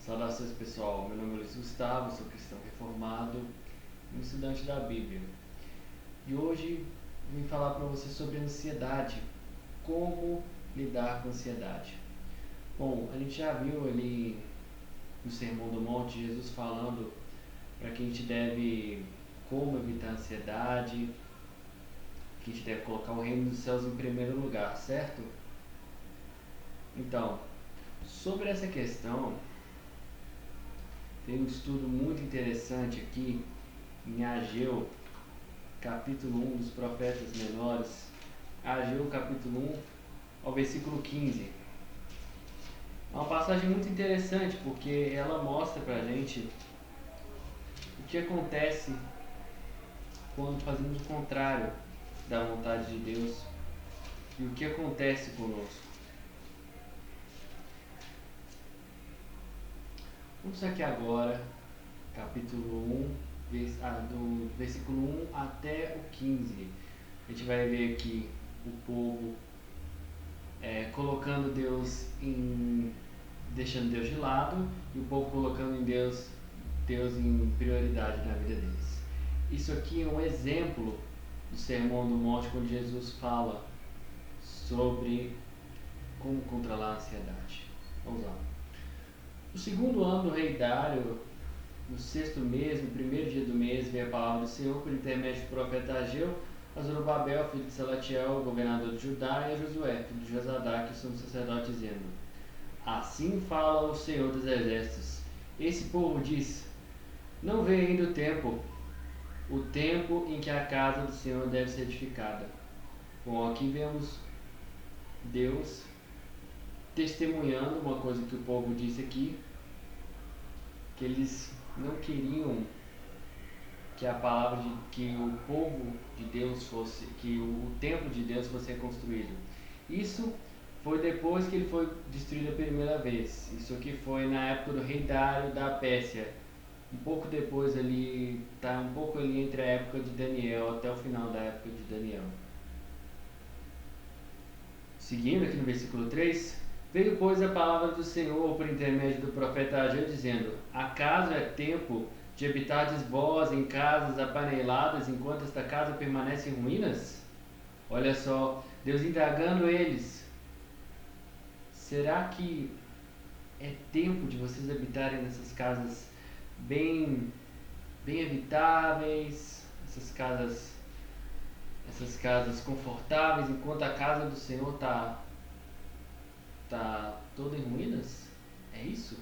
Saudações pessoal, meu nome é Luiz Gustavo, sou cristão reformado e estudante da Bíblia. E hoje vim falar para você sobre ansiedade, como lidar com ansiedade. Bom, a gente já viu ali no Sermão do Monte Jesus falando para que a gente deve como evitar a ansiedade, que a gente deve colocar o reino dos céus em primeiro lugar, certo? Então, sobre essa questão, tem um estudo muito interessante aqui em Ageu, capítulo 1 dos profetas menores, Ageu capítulo 1 ao versículo 15. É uma passagem muito interessante porque ela mostra pra gente o que acontece quando fazemos o contrário da vontade de Deus e o que acontece conosco. Vamos aqui agora, capítulo 1, do versículo 1 até o 15. A gente vai ver aqui o povo colocando deixando Deus de lado e o povo colocando Deus em prioridade na vida deles. Isso aqui é um exemplo do Sermão do Monte, quando Jesus fala sobre como controlar a ansiedade. Vamos lá. No segundo ano do rei Dário, no sexto mês, no primeiro dia do mês, veio a palavra do Senhor por intermédio do profeta Ageu a Zorobabel, filho de Salatiel, governador de Judá, e a Josué, filho de Josadac, que sumo sacerdote, dizendo: Assim fala o Senhor dos Exércitos. Esse povo diz: Não vê ainda o tempo em que a casa do Senhor deve ser edificada. Bom, aqui vemos Deus testemunhando uma coisa que o povo disse aqui, que eles não queriam que a palavra que o povo de Deus fosse, que o templo de Deus fosse construído. Isso foi depois que ele foi destruído a primeira vez. Isso aqui foi na época do rei Dário da Pérsia. Um pouco depois ali, tá um pouco ali entre a época de Daniel até o final da época de Daniel. Seguindo aqui no versículo 3, veio pois a palavra do Senhor por intermédio do profeta Ageu, dizendo: Acaso é tempo de habitardes vós em casas apaneladas, enquanto esta casa permanece em ruínas? Olha só, Deus indagando eles: será que é tempo de vocês habitarem nessas casas bem habitáveis, essas casas confortáveis, enquanto a casa do Senhor tá toda em ruínas? É isso?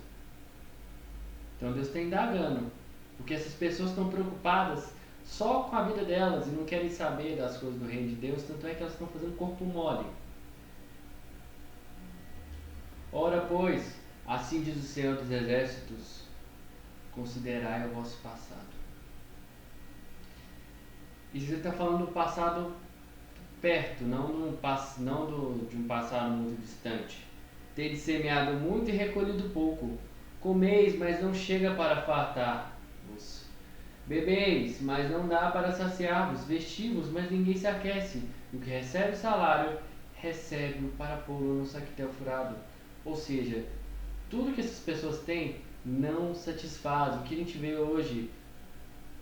Então Deus está indagando, porque essas pessoas estão preocupadas só com a vida delas e não querem saber das coisas do reino de Deus, tanto é que elas estão fazendo corpo mole. Ora, pois, assim diz o Senhor dos Exércitos: considerai o vosso passado. E você está falando do passado perto, não de um passado muito distante. Tendes semeado muito e recolhido pouco. Comeis, mas não chega para fartar-vos. Bebeis, mas não dá para saciar-vos. Vestivos, mas ninguém se aquece. E o que recebe salário, recebe-o para pô-lo no saquetel furado. Ou seja, tudo que essas pessoas têm não satisfaz. O que a gente vê hoje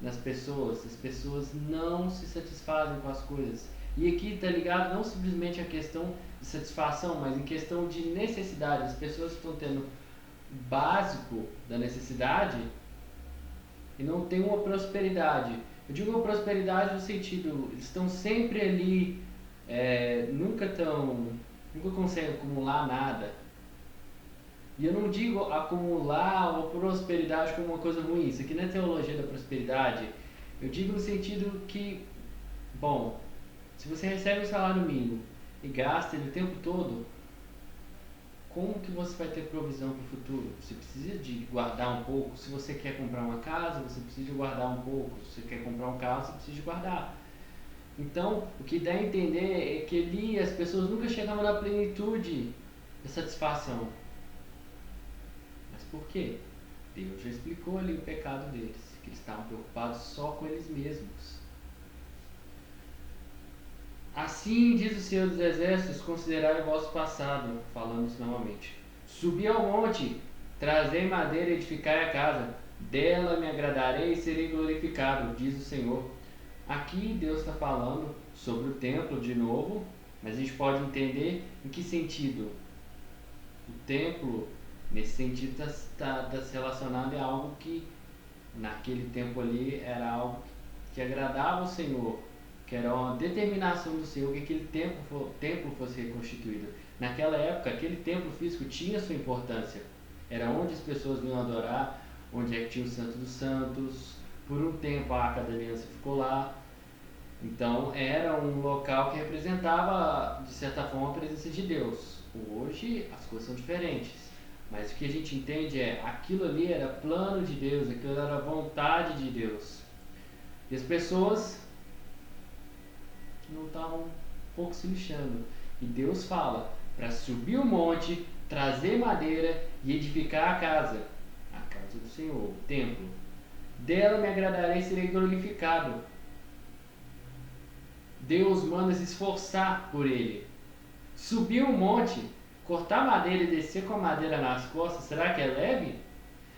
nas pessoas, as pessoas não se satisfazem com as coisas. E aqui está ligado não simplesmente a questão de satisfação, mas em questão de necessidade. As pessoas estão tendo o básico da necessidade e não tem uma prosperidade. Eu digo uma prosperidade no sentido, eles estão sempre ali, nunca conseguem acumular nada. E eu não digo acumular uma prosperidade como uma coisa ruim. Isso aqui não é teologia da prosperidade. Eu digo no sentido que, bom, se você recebe um salário mínimo e gasta ele o tempo todo, como que você vai ter provisão para o futuro? Você precisa de guardar um pouco. Se você quer comprar uma casa, você precisa de guardar um pouco. Se você quer comprar um carro, você precisa de guardar. Então, o que dá a entender é que ali as pessoas nunca chegavam na plenitude da satisfação. Mas por quê? Deus já explicou ali o pecado deles, que eles estavam preocupados só com eles mesmos. Assim diz o Senhor dos Exércitos: considerai o vosso passado, falando isso novamente. Subi ao monte Trazei madeira e edificai a casa, dela me agradarei e serei glorificado, diz o Senhor. Aqui Deus está falando sobre o templo de novo, mas a gente pode entender em que sentido. O templo, nesse sentido, está se relacionado a algo que naquele tempo ali era algo que agradava ao Senhor, que era uma determinação do Senhor que aquele templo fosse reconstituído. Naquela época, aquele templo físico tinha sua importância. Era onde as pessoas vinham adorar, onde é que tinha o Santo dos Santos. Por um tempo a Arca da Aliança ficou lá. Então era um local que representava, de certa forma, a presença de Deus. Hoje as coisas são diferentes. Mas o que a gente entende é, aquilo ali era plano de Deus, aquilo era vontade de Deus. E as pessoas não estavam um pouco se lixando. E Deus fala para subir o monte, trazer madeira e edificar a casa do Senhor, o templo. Dela me agradarei e serei glorificado. Deus manda se esforçar por ele. Subir um monte, cortar madeira e descer com a madeira nas costas, será que é leve?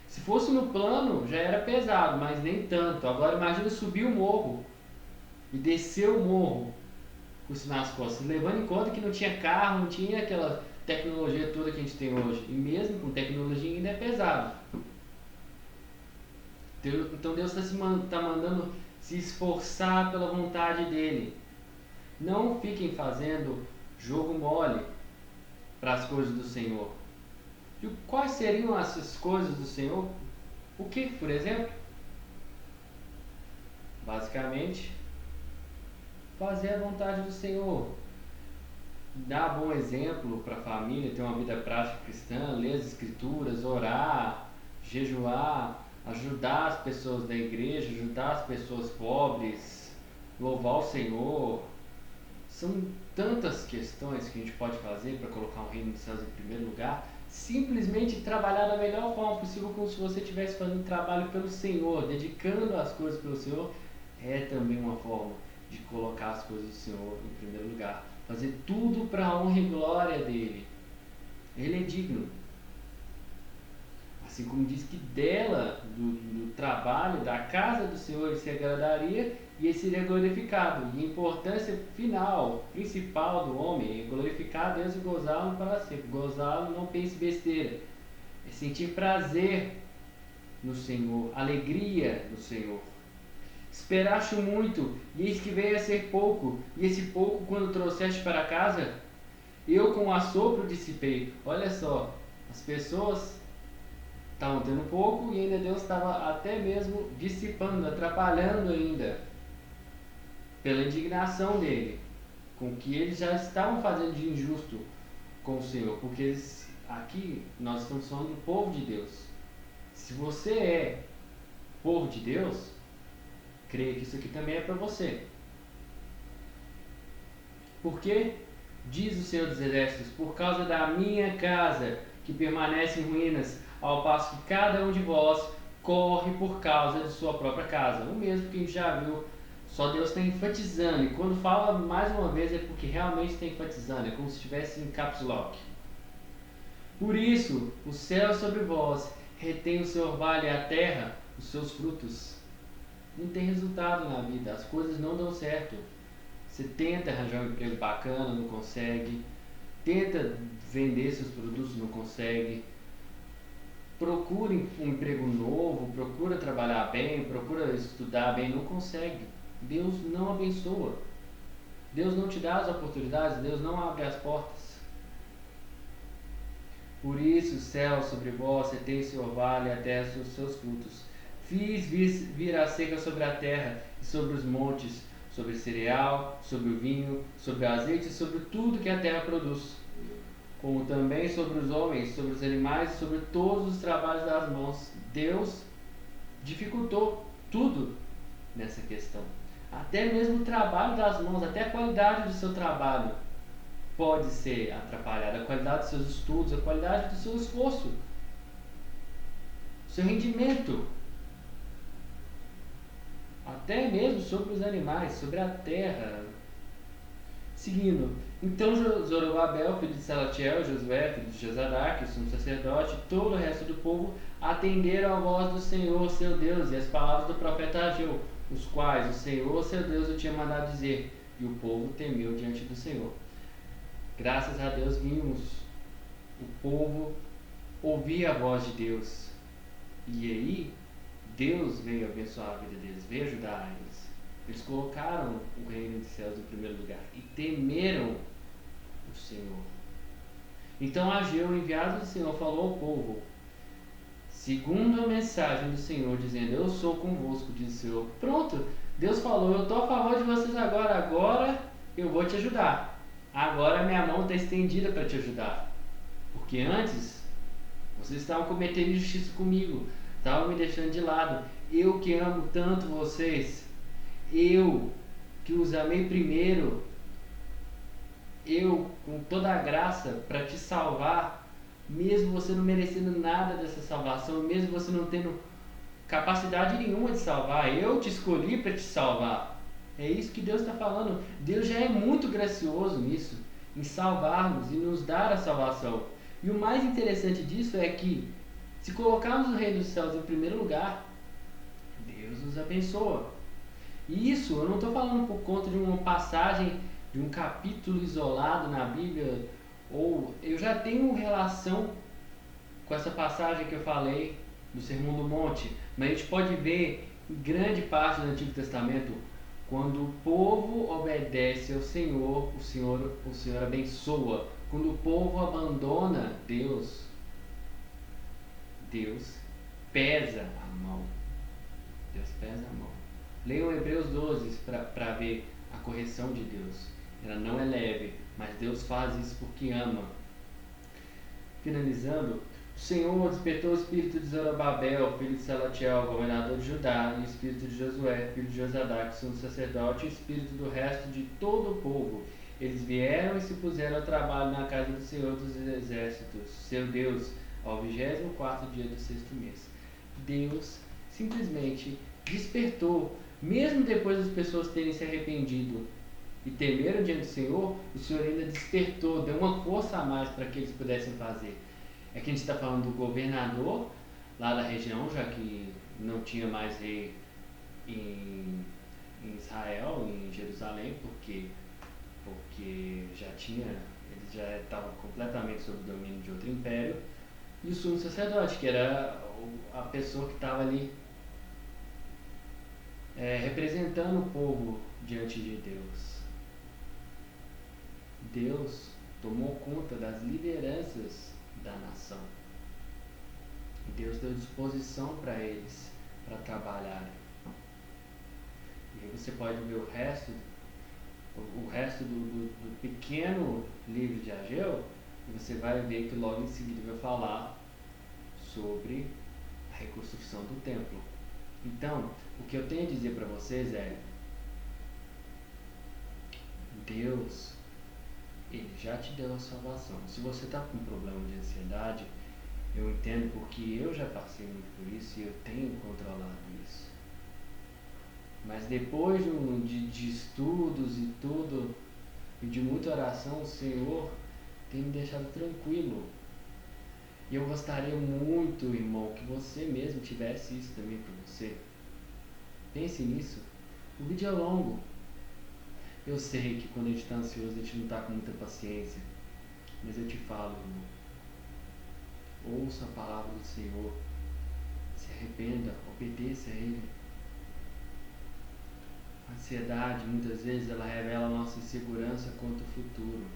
Se fosse no plano, já era pesado, mas nem tanto. Agora imagina subir o morro e descer o morro com isso nas costas, levando em conta que não tinha carro, não tinha aquela tecnologia toda que a gente tem hoje. E mesmo com tecnologia ainda é pesado. Então Deus está mandando se esforçar pela vontade dele. Não fiquem fazendo jogo mole para as coisas do Senhor. E quais seriam essas coisas do Senhor? O que, por exemplo? Basicamente, fazer a vontade do Senhor. Dar bom exemplo para a família, ter uma vida prática cristã, ler as escrituras, orar, jejuar, ajudar as pessoas da igreja, ajudar as pessoas pobres, louvar o Senhor. São tantas questões que a gente pode fazer para colocar o reino dos céus em primeiro lugar. Simplesmente trabalhar da melhor forma possível, como se você estivesse fazendo trabalho pelo Senhor, dedicando as coisas pelo Senhor, é também uma forma de colocar as coisas do Senhor em primeiro lugar. Fazer tudo para a honra e glória dele. Ele é digno. Assim como diz que dela, do trabalho, da casa do Senhor, ele se agradaria e ele seria glorificado. E a importância final, principal do homem é glorificar a Deus e gozá-lo para sempre. Gozá-lo, não pense besteira. É sentir prazer no Senhor, alegria no Senhor. Esperaste muito, e eis que veio a ser pouco, e esse pouco, quando trouxeste para casa, eu com o assopro dissipei. Olha só, as pessoas estavam tendo pouco e ainda Deus estava até mesmo dissipando, atrapalhando ainda, pela indignação dele, com o que eles já estavam fazendo de injusto com o Senhor, porque aqui nós estamos falando do povo de Deus. Se você é povo de Deus, creia que isso aqui também é para você. Porque, diz o Senhor dos Exércitos, por causa da minha casa, que permanece em ruínas, ao passo que cada um de vós corre por causa de sua própria casa. O mesmo que a gente já viu, só Deus está enfatizando. E quando fala mais uma vez é porque realmente está enfatizando, é como se estivesse em caps lock. Por isso, o céu sobre vós retém o seu orvalho e a terra os seus frutos. Não tem resultado na vida, as coisas não dão certo. Você tenta arranjar um emprego bacana, não consegue. Tenta vender seus produtos, não consegue. Procure um emprego novo, procura trabalhar bem, procura estudar bem, não consegue. Deus não abençoa. Deus não te dá as oportunidades, Deus não abre as portas. Por isso o céu sobre vós retém seu orvalho e a terra os seus frutos. Fiz vir a seca sobre a terra e sobre os montes, sobre o cereal, sobre o vinho, sobre o azeite e sobre tudo que a terra produz, como também sobre os homens, sobre os animais e sobre todos os trabalhos das mãos. Deus dificultou tudo nessa questão. Até mesmo o trabalho das mãos, até a qualidade do seu trabalho pode ser atrapalhada, a qualidade dos seus estudos, a qualidade do seu esforço, seu rendimento. Até mesmo sobre os animais, sobre a terra. Seguindo, então Zorobabel, filho de Salatiel, Josué, filho de Josadaque, o sumo sacerdote, e todo o resto do povo atenderam à voz do Senhor, seu Deus, e as palavras do profeta Ageu, os quais o Senhor, seu Deus, o tinha mandado dizer, e o povo temeu diante do Senhor. Graças a Deus vimos o povo ouvir a voz de Deus, e aí Deus veio abençoar a vida deles, veio ajudar eles. Eles colocaram o reino dos céus em primeiro lugar e temeram o Senhor. Então Ageu, enviado do Senhor, falou ao povo, segundo a mensagem do Senhor, dizendo, eu sou convosco, diz o Senhor. Pronto, Deus falou, eu estou a favor de vocês agora eu vou te ajudar. Agora minha mão está estendida para te ajudar. Porque antes, vocês estavam cometendo injustiça comigo, estavam me deixando de lado. Eu que amo tanto vocês, eu que os amei primeiro, eu com toda a graça para te salvar, mesmo você não merecendo nada dessa salvação, mesmo você não tendo capacidade nenhuma de salvar, eu te escolhi para te salvar. É isso que Deus está falando. Deus já é muito gracioso nisso, em salvar-nos e nos dar a salvação. E o mais interessante disso é que, se colocarmos o Reino dos Céus em primeiro lugar, Deus nos abençoa. E isso eu não estou falando por conta de uma passagem, de um capítulo isolado na Bíblia, ou eu já tenho relação com essa passagem que eu falei do Sermão do Monte, mas a gente pode ver em grande parte do Antigo Testamento, quando o povo obedece ao Senhor, o Senhor abençoa. Quando o povo abandona Deus, Deus pesa a mão. Deus pesa a mão. Leiam Hebreus 12 para ver a correção de Deus. Ela não é leve, mas Deus faz isso porque ama. Finalizando, o Senhor despertou o espírito de Zorobabel, filho de Salatiel, governador de Judá, e o espírito de Josué, filho de Josadaque, sumo sacerdote, e o espírito do resto de todo o povo. Eles vieram e se puseram ao trabalho na casa do Senhor dos Exércitos, seu Deus, ao 24º dia do 6º mês. Deus simplesmente despertou, mesmo depois das pessoas terem se arrependido e temeram diante do Senhor, o Senhor ainda despertou, deu uma força a mais para que eles pudessem fazer. É que a gente está falando do governador lá da região, já que não tinha mais rei em Israel, em Jerusalém, porque eles já estavam completamente sob o domínio de outro império, e o sumo sacerdote, que era a pessoa que estava ali representando o povo diante de Deus. Deus tomou conta das lideranças da nação. Deus deu disposição para eles, para trabalharem. E aí você pode ver o resto do pequeno livro de Ageu, e você vai ver que logo em seguida vai falar sobre a reconstrução do templo. Então, o que eu tenho a dizer para vocês é: Deus, Ele já te deu a salvação. Se você está com um problema de ansiedade, eu entendo, porque eu já passei muito por isso e eu tenho controlado isso. Mas depois de estudos e tudo, e de muita oração, o Senhor tem me deixado tranquilo. E eu gostaria muito, irmão, que você mesmo tivesse isso também para você. Pense nisso. O vídeo é longo. Eu sei que quando a gente está ansioso, a gente não está com muita paciência. Mas eu te falo, irmão, ouça a palavra do Senhor. Se arrependa, obedeça a Ele. A ansiedade, muitas vezes, ela revela a nossa insegurança quanto ao futuro.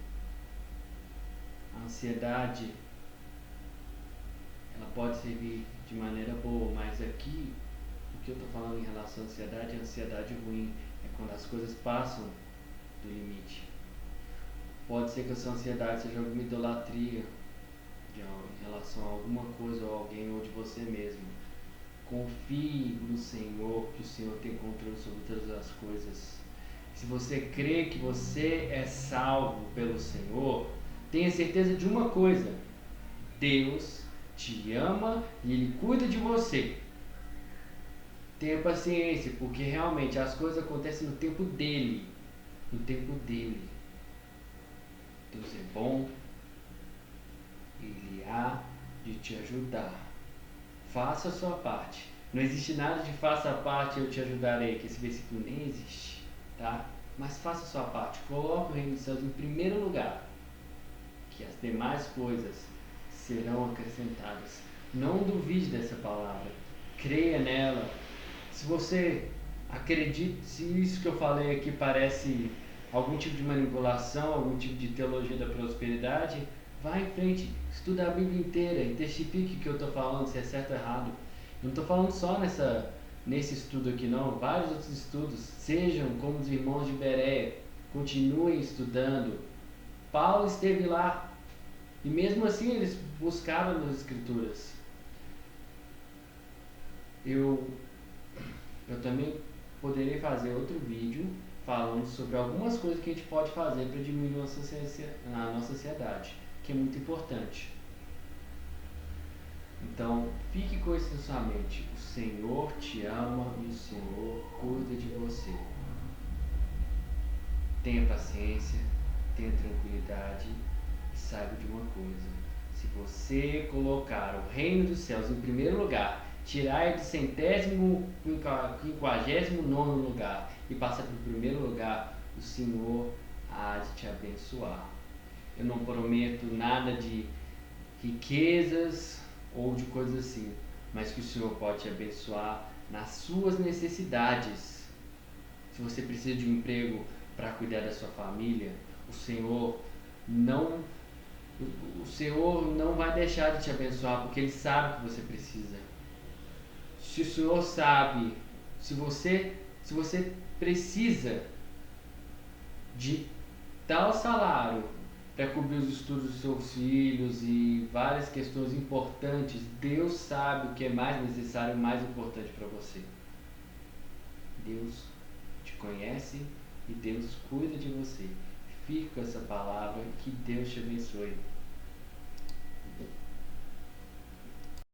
A ansiedade, ela pode servir de maneira boa, mas aqui, o que eu estou falando em relação à ansiedade, a ansiedade ruim é quando as coisas passam do limite. Pode ser que a sua ansiedade seja alguma idolatria em relação a alguma coisa ou alguém ou de você mesmo. Confie no Senhor, que o Senhor tem controle sobre todas as coisas. Se você crê que você é salvo pelo Senhor, tenha certeza de uma coisa: Deus te ama e Ele cuida de você. Tenha paciência, porque realmente as coisas acontecem no tempo dele. No tempo dele. Deus é bom, Ele há de te ajudar. Faça a sua parte. Não existe nada de faça a parte eu te ajudarei, que esse versículo nem existe, tá? Mas faça a sua parte. Coloque o reino dos céus em primeiro lugar, que as demais coisas serão acrescentadas. Não duvide dessa palavra. Creia nela. Se você acredita, se isso que eu falei aqui parece algum tipo de manipulação, algum tipo de teologia da prosperidade, vá em frente, estuda a Bíblia inteira e testifique o que eu estou falando, se é certo ou errado. Eu não estou falando só nesse estudo aqui não, vários outros estudos. Sejam como os irmãos de Bereia, continuem estudando. Paulo esteve lá e mesmo assim eles buscaram nas escrituras. Eu também poderei fazer outro vídeo falando sobre algumas coisas que a gente pode fazer para diminuir a nossa ansiedade, que é muito importante. Então, fique com isso na sua mente. O Senhor te ama e o Senhor cuida de você. Tenha paciência, tenha tranquilidade e saiba de uma coisa. Se você colocar o reino dos céus em primeiro lugar, tirar de 159º lugar e passar para o primeiro lugar, o Senhor há de te abençoar. Eu não prometo nada de riquezas ou de coisas assim, mas que o Senhor pode te abençoar nas suas necessidades. Se você precisa de um emprego para cuidar da sua família, o Senhor não vai deixar de te abençoar, porque Ele sabe o que você precisa. Se o Senhor sabe, se você precisa de tal salário para cobrir os estudos dos seus filhos e várias questões importantes, Deus sabe o que é mais necessário e mais importante para você. Deus te conhece e Deus cuida de você. Fique com essa palavra, que Deus te abençoe.